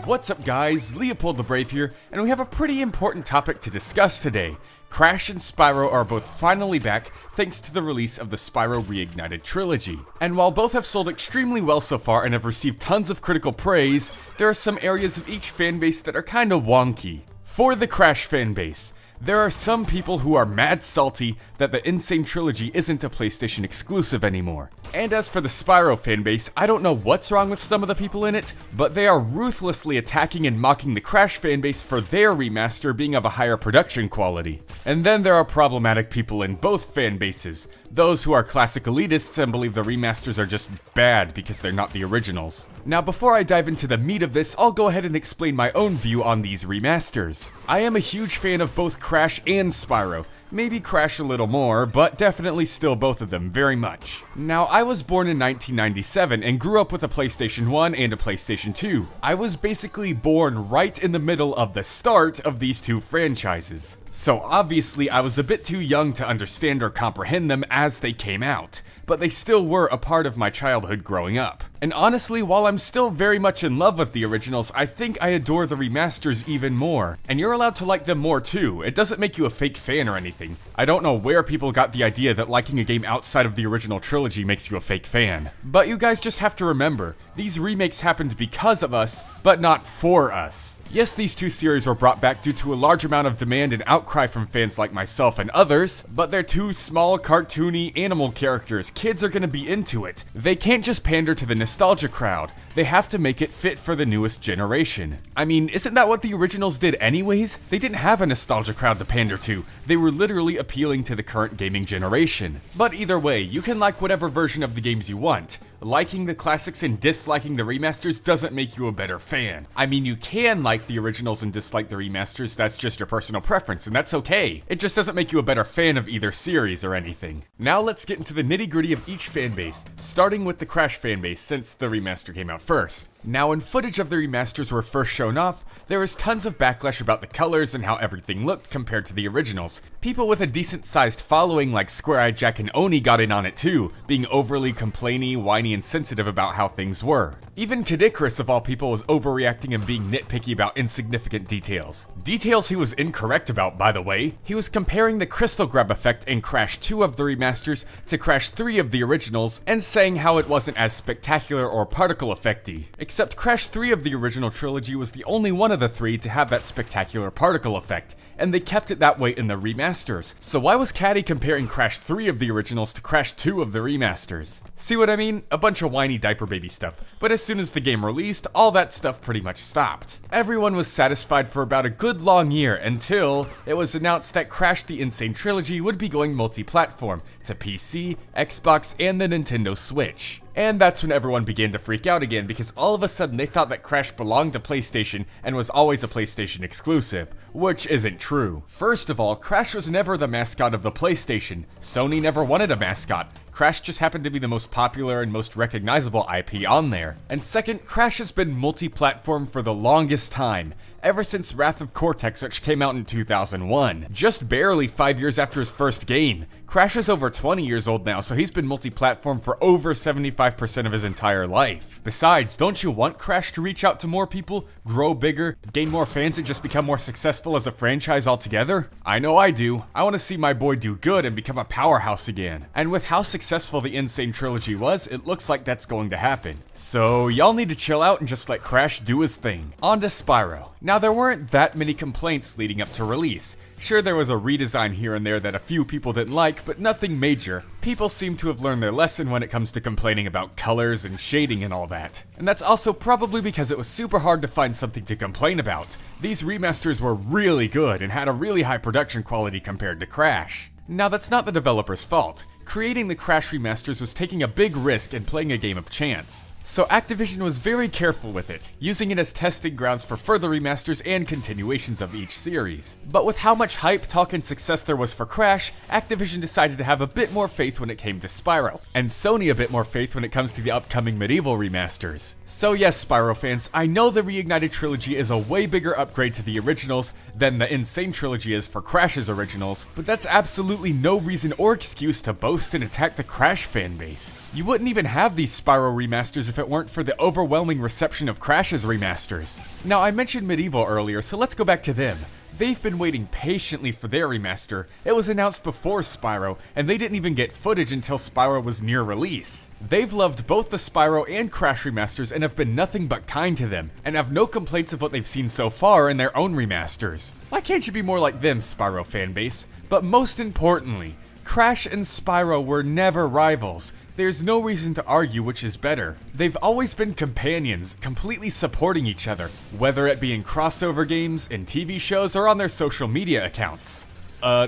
What's up guys, LeopoldTheBrave here, and we have a pretty important topic to discuss today. Crash and Spyro are both finally back thanks to the release of the Spyro Reignited trilogy. And while both have sold extremely well so far and have received tons of critical praise, there are some areas of each fanbase that are kinda wonky. For the Crash fanbase, there are some people who are mad salty that the Insane Trilogy isn't a PlayStation exclusive anymore. And as for the Spyro fanbase, I don't know what's wrong with some of the people in it, but they are ruthlessly attacking and mocking the Crash fanbase for their remaster being of a higher production quality. And then there are problematic people in both fanbases, those who are classic elitists and believe the remasters are just bad because they're not the originals. Now before I dive into the meat of this, I'll go ahead and explain my own view on these remasters. I am a huge fan of both Crash and Spyro. Maybe Crash a little more, but definitely still both of them very much. Now, I was born in 1997 and grew up with a PlayStation 1 and a PlayStation 2. I was basically born right in the middle of the start of these two franchises. So obviously I was a bit too young to understand or comprehend them as they came out, but they still were a part of my childhood growing up. And honestly, while I'm still very much in love with the originals, I think I adore the remasters even more. And you're allowed to like them more too. It doesn't make you a fake fan or anything. I don't know where people got the idea that liking a game outside of the original trilogy makes you a fake fan. But you guys just have to remember, these remakes happened because of us, but not for us. Yes, these two series were brought back due to a large amount of demand and outcry from fans like myself and others, but they're two small, cartoony animal characters. Kids are gonna be into it. They can't just pander to the nostalgia crowd. They have to make it fit for the newest generation. I mean, isn't that what the originals did anyways? They didn't have a nostalgia crowd to pander to. They were literally appealing to the current gaming generation. But either way, you can like whatever version of the games you want. Liking the classics and disliking the remasters doesn't make you a better fan. I mean, you can like the originals and dislike the remasters, that's just your personal preference, and that's okay. It just doesn't make you a better fan of either series or anything. Now let's get into the nitty-gritty of each fanbase, starting with the Crash fanbase since the remaster came out first. Now, when footage of the remasters were first shown off, there was tons of backlash about the colors and how everything looked compared to the originals. People with a decent-sized following like Square-Eyed Jack and Oni got in on it too, being overly complainy, whiny, and sensitive about how things were. Even Kidikris of all people was overreacting and being nitpicky about insignificant details. Details he was incorrect about, by the way. He was comparing the crystal grab effect in Crash 2 of the remasters to Crash 3 of the originals, and saying how it wasn't as spectacular or particle effecty. Except Crash 3 of the original trilogy was the only one of the three to have that spectacular particle effect, and they kept it that way in the remasters. So why was Caddy comparing Crash 3 of the originals to Crash 2 of the remasters? See what I mean? A bunch of whiny diaper baby stuff. But as soon as the game released, all that stuff pretty much stopped. Everyone was satisfied for about a good long year until it was announced that Crash the Insane Trilogy would be going multi-platform to PC, Xbox, and the Nintendo Switch. And that's when everyone began to freak out again because all of a sudden they thought that Crash belonged to PlayStation and was always a PlayStation exclusive, which isn't true. First of all, Crash was never the mascot of the PlayStation. Sony never wanted a mascot. Crash just happened to be the most popular and most recognizable IP on there. And second, Crash has been multi-platform for the longest time, ever since Wrath of Cortex, which came out in 2001. Just barely 5 years after his first game. Crash is over 20 years old now, so he's been multi-platform for over 75% of his entire life. Besides, don't you want Crash to reach out to more people, grow bigger, gain more fans, and just become more successful as a franchise altogether? I know I do. I want to see my boy do good and become a powerhouse again. And with how successful the Insane Trilogy was, it looks like that's going to happen. So y'all need to chill out and just let Crash do his thing. On to Spyro. Now there weren't that many complaints leading up to release. Sure, there was a redesign here and there that a few people didn't like, but nothing major. People seem to have learned their lesson when it comes to complaining about colors and shading and all that. And that's also probably because it was super hard to find something to complain about. These remasters were really good and had a really high production quality compared to Crash. Now that's not the developer's fault. Creating the Crash remasters was taking a big risk and playing a game of chance. So Activision was very careful with it, using it as testing grounds for further remasters and continuations of each series. But with how much hype, talk, and success there was for Crash, Activision decided to have a bit more faith when it came to Spyro, and Sony a bit more faith when it comes to the upcoming Medieval remasters. So yes, Spyro fans, I know the Reignited trilogy is a way bigger upgrade to the originals than the Insane trilogy is for Crash's originals, but that's absolutely no reason or excuse to boast and attack the Crash fanbase. You wouldn't even have these Spyro remasters if it weren't for the overwhelming reception of Crash's remasters. Now, I mentioned Medieval earlier, so let's go back to them. They've been waiting patiently for their remaster. It was announced before Spyro, and they didn't even get footage until Spyro was near release. They've loved both the Spyro and Crash remasters and have been nothing but kind to them, and have no complaints of what they've seen so far in their own remasters. Why can't you be more like them, Spyro fanbase? But most importantly, Crash and Spyro were never rivals. There's no reason to argue which is better. They've always been companions, completely supporting each other, whether it be in crossover games, in TV shows, or on their social media accounts.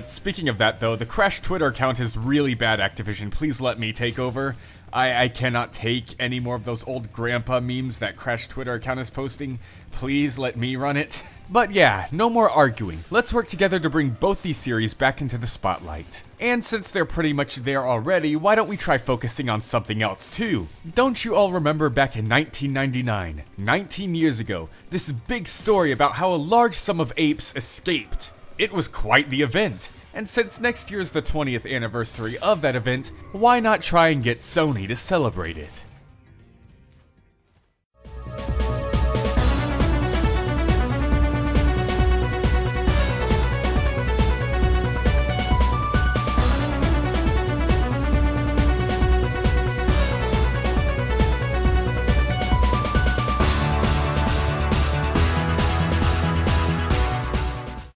Speaking of that though, the Crash Twitter account is really bad, Activision. Please let me take over. I cannot take any more of those old grandpa memes that Crash Twitter account is posting. Please let me run it. But yeah, no more arguing. Let's work together to bring both these series back into the spotlight. And since they're pretty much there already, why don't we try focusing on something else too? Don't you all remember back in 1999, 19 years ago, this big story about how a large sum of apes escaped? It was quite the event. And since next year's the 20th anniversary of that event, why not try and get Sony to celebrate it?